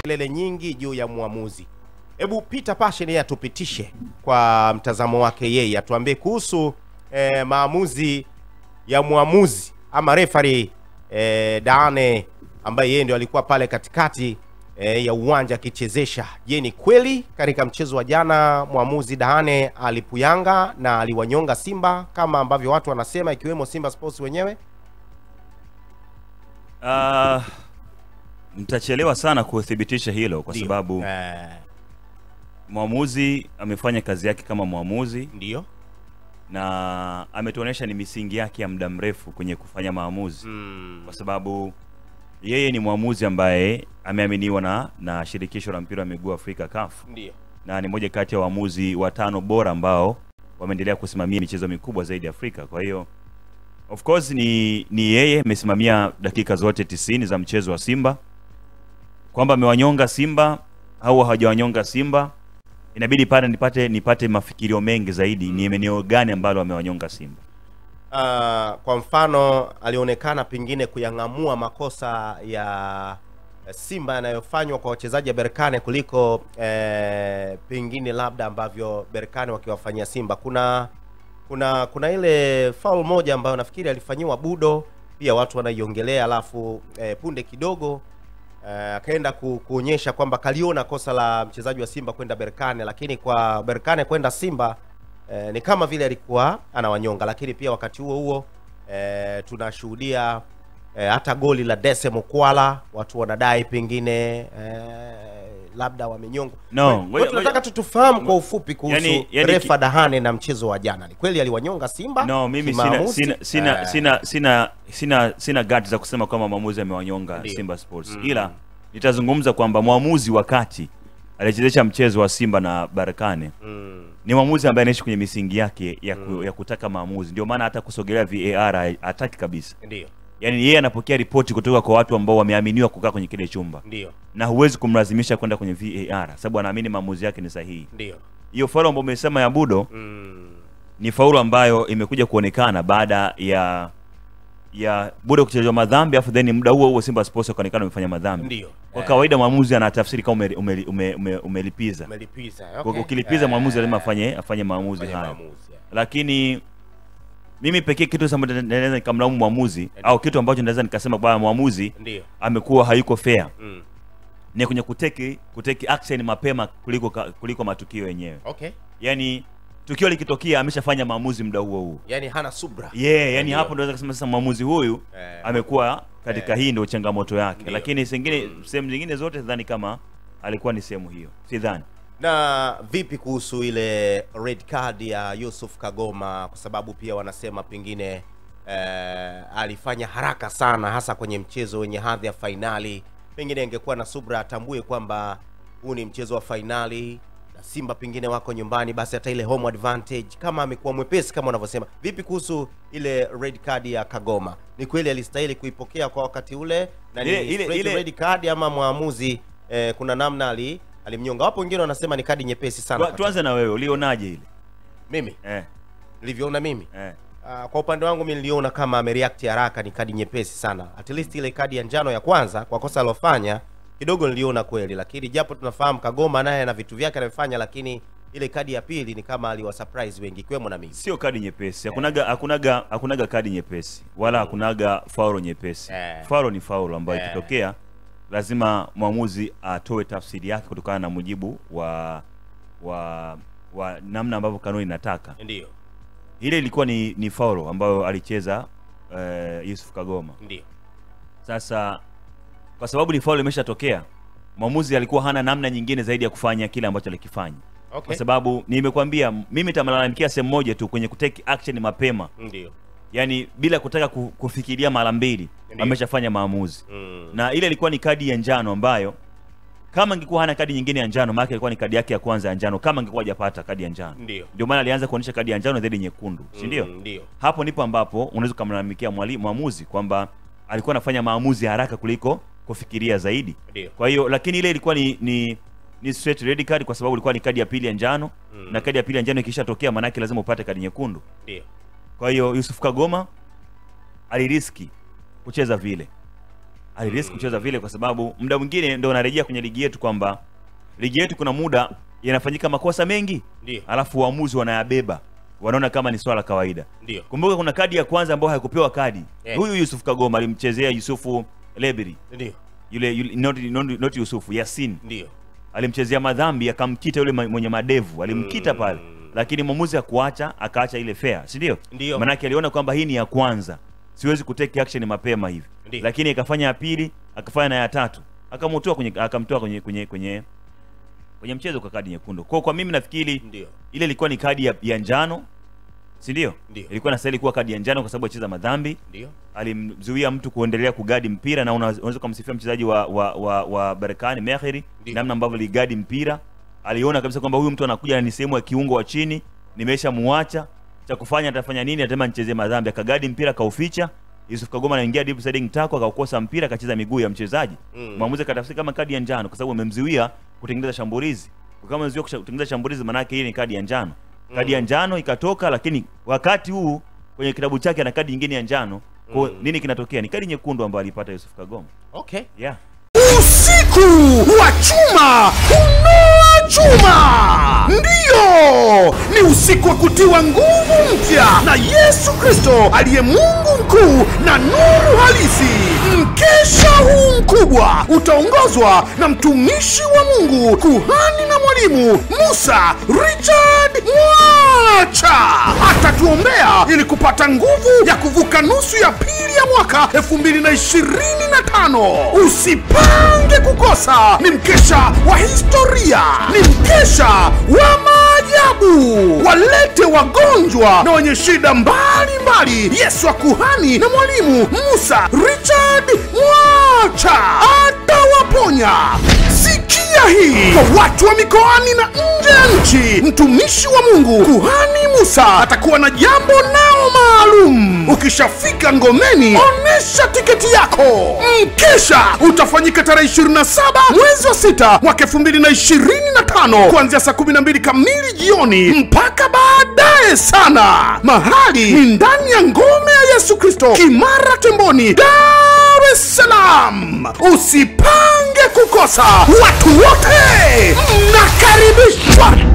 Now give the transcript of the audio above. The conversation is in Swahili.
kelele nyingi juu ya muamuzi. Hebu Peter Passion yeye atupitishe kwa mtazamo wake yeye, atuambie kuhusu maamuzi ya muamuzi ama referee Dane ambaye yeye ndio alikuwa pale katikati ya uwanja akichezesha. Je, ni kweli katika mchezo wa jana muamuzi Dane alipuyanga na aliwanyonga Simba kama ambavyo watu wanasema, ikiwemo Simba Sports wenyewe? Mtachelewa sana kuthibitisha hilo kwa sababu muamuzi amefanya kazi yake kama muamuzi, ndio, na ametuonesha ni misingi yake ya muda mrefu kwenye kufanya maamuzi. Kwa sababu yeye ni muamuzi ambaye ameaminiwa na shirikisho la mpira wa miguu Afrika CAF. Ndio. Na ni moja kati ya waamuzi watano bora ambao wameendelea kusimamia michezo mikubwa zaidi Afrika. Kwa hiyo of course ni yeye amesimamia dakika zote 90 za mchezo wa Simba. Kwamba amewanyonga Simba au hajawanyonga Simba, inabidi pale nipate mafikirio mengi zaidi, ni eneo gani ambalo amewanyonga Simba. Kwa mfano alionekana pengine kuyangamua makosa ya Simba yanayofanywa kwa wachezaji wa Berkane kuliko pengine labda ambavyo Berkane wakiwafanyia Simba. Kuna ile foul moja ambayo nafikiri alifanyiwa Budo, pia watu wanaiongelea, alafu punde kidogo akaenda kuonyesha kwamba kaliona kosa la mchezaji wa Simba kwenda Berkane, lakini kwa Berkane kwenda Simba ni kama vile alikuwa anawanyonga. Lakini pia wakati huo tunashuhudia hata goli la Dese Mukwala, watu wanadai pengine labda wamenyonga. No, tunataka tutufahamu kwa ufupi kuhusu refa Dahane na mchezo wa jana. Ni kweli aliwanyonga Simba? No, mimi sina guts za kusema kwamba maamuzi amewanyonga Simba Sports. Ila nitazungumza kwamba muamuzi wakati alichezesha mchezo wa Simba na Berkane ni muamuzi ambaye anaishi kwenye misingi yake ya kutaka maamuzi. Ndio maana hata kusogelea VAR hataki kabisa. Ndio. Yaani yeye anapokea ripoti kutoka kwa watu ambao wameaminiwa kukaa kwenye kile chumba. Ndio. Na huwezi kumlazimisha kwenda kwenye VAR sababu anaamini maamuzi yake ni sahihi. Ndio. Hiyo faulu ambayo umesema ya Budo ni faulu ambayo imekuja kuonekana baada ya Budo kuchezwa madhambi, afu then muda huo Simba Sports wakaonekana wamefanya madhambi. Ndio. Kwa kawaida mwamuzi anatafsiri kama umelipiza. Okay. Ukilipiza mwamuzi lazima afanye maamuzi haya. Lakini mimi pekee kitu ambacho naweza nikamlaumu mwamuzi au kitu ambacho naweza nikasema bwana mwamuzi amekuwa hayuko fair ni kwenye kuteki action mapema kuliko matukio yenyewe. Okay. Yaani tukio likitokea ameshafanya maamuzi muda huo. Yaani hana subra. Yani hapo ndio naweza kusema sasa mwamuzi huyu amekuwa katika hii ndio changamoto yake. Lakini sehemu zingine zote sidhani kama alikuwa ni sehemu hiyo. Sidhani. Na vipi kuhusu ile red card ya Yusuf Kagoma, kwa sababu pia wanasema pengine alifanya haraka sana hasa kwenye mchezo wenye hadhi ya finali. Pengine ingekuwa na subra, atambue kwamba huu ni mchezo wa finali na Simba pengine wako nyumbani, basi hata ile home advantage kama amekuwa mwepesi kama wanavyosema. Vipi kuhusu ile red card ya Kagoma? Ni kweli alistahili kuipokea kwa wakati ule na ni ile red card ama muamuzi kuna namna alimnyonga? Wapo wengine wanasema ni kadi nyepesi sana. Tuanze na wewe, ulionaje ile? Mimi nilivyoona mimi kwa upande wangu mimi niliona kama amereact haraka, ni kadi nyepesi sana. At least ile kadi ya njano ya kwanza kwa kosa alofanya kidogo niliona kweli, lakini japo tunafahamu Kagoma naye na vitu vyake anafanya, lakini ile kadi ya pili ni kama aliwa surprise wengi kwemo na mimi. Sio kadi nyepesi. Hakunaga kadi nyepesi wala hakunaga faulu nyepesi. Faulu ni faulu ambayo ikitokea lazima muamuzi atoe tafsiri yake kutokana na mujibu wa namna ambavyo kanuni inataka. Ndio. Ile ilikuwa ni faulu ambayo alicheza Yusuf Kagoma. Ndio. Sasa kwa sababu ni faulu imeshatokea, muamuzi alikuwa hana namna nyingine zaidi ya kufanya kile ambacho alikifanya. Okay. Kwa sababu nimekwambia mimi tamlalamikia sehemu moja tu, kwenye kutake action mapema. Ndio. Yaani bila kutaka kufikiria mara mbili ameshafanya maamuzi. Na ile ilikuwa ni kadi ya njano ambayo kama angekuwa hana kadi nyingine ya njano, maana ilikuwa ni kadi yake ya kwanza ya njano, kama angekuwa hajapata kadi ya njano. Ndio maana alianza kuonyesha kadi ya njano dhidi nyekundu, si ndio? Ndio. Hapo ndipo ambapo unaweza kumlalamikia muamuzi kwamba alikuwa anafanya maamuzi haraka kuliko kufikiria zaidi. Kwa hiyo lakini ile ilikuwa ni straight red card kwa sababu ilikuwa ni kadi ya pili ya njano na kadi ya pili ya njano ikishatokea maana yake lazima upate kadi nyekundu. Ndio. Kwa hiyo Yusuf Kagoma aliriski kucheza vile. alirisk kucheza vile kwa sababu muda mwingine ndio unarejea kwenye ligi yetu kwamba ligi yetu kuna muda yanafanyika makosa mengi, ndio alafu waamuzi wanayabeba, wanaona kama ni swala kawaida. Ndio. Kumbuka kuna kadi ya kwanza ambayo haikupewa kadi. Huyu Yusuf Kagoma alimchezea Yusufu Lebiri. Ndio. Yule not Yusufu, Yasin. Ndio. Alimchezea madhambi, akamkita yule mwenye madevu, alimkita pale. Lakini mwamuzi akaacha ile fair, si ndio? Maana yake aliona kwamba hii ni ya kwanza, siwezi kutake action mapema hivi. Lakini ikafanya ya pili, akafanya na ya tatu, akamtoa kwenye mchezo kwa kadi nyekundu. Kwa mimi nafikiri ile ilikuwa ni kadi ya njano, si ndio? Ilikuwa inastahili kuwa kadi ya njano kwa sababu alicheza madhambi. Alimzuia mtu kuendelea kugadi mpira, na unaweza kumsifia mchezaji wa Berkane Mehri namna ambavyo aligadi mpira. Aliona kabisa kwamba huyu mtu anakuja na ni sehemu ya kiungo wa chini, nimeshamuacha, cha kufanya atafanya nini? Atema nichezee madhambi. Akagadi mpira kauficha. Yusuf Kagoma anaingia deep sliding tackle, akaukosa mpira, akacheza miguu ya mchezaji. Mwamuzi akatafsiri kama kadi ya njano kwa sababu amemzuia kutengeneza shambulizi. Kama amemzuia kutengeneza shambulizi, maana yake hii ni kadi ya njano. Kadi ya njano ikatoka, lakini wakati huu kwenye kitabu chake ana kadi nyingine ya njano. Kwa nini kinatokea? Ni kadi nyekundu ambayo alipata Yusuf Kagoma. Okay. Yeah. Usiku wa chuma unoa chuma. Ndio, ni usiku wa kutiwa nguvu mpya na Yesu Kristo aliye Mungu mkuu na nuru halisi. Mkesha huu mkubwa utaongozwa na mtumishi wa Mungu, kuhani na mwalimu Musa Richard Mwacha. Atatuombea ili kupata nguvu ya kuvuka nusu ya pili ya mwaka 2025. Usipange kukosa. Ni mkesha wa historia, ni mkesha wa maajabu. Walete wagonjwa na wenye shida mbalimbali. Yesu wa kuhani na mwalimu Musa Richard Mwacha atawaponya. Sikia hii kwa watu wa mikoani na nje ya nchi. Mtumishi wa Mungu kuhani Musa atakuwa na jambo nao maalum. Ukishafika Ngomeni, onesha tiketi yako. Mkesha utafanyika tarehe 27 mwezi wa 6 mwaka 2025 kuanzia saa 12 kamili jioni mpaka baadaye sana. Mahali ni ndani ya ngome ya Yesu Kristo, Kimara Temboni, Dar es Salaam. Usipange kukosa. Watu wote mnakaribishwa.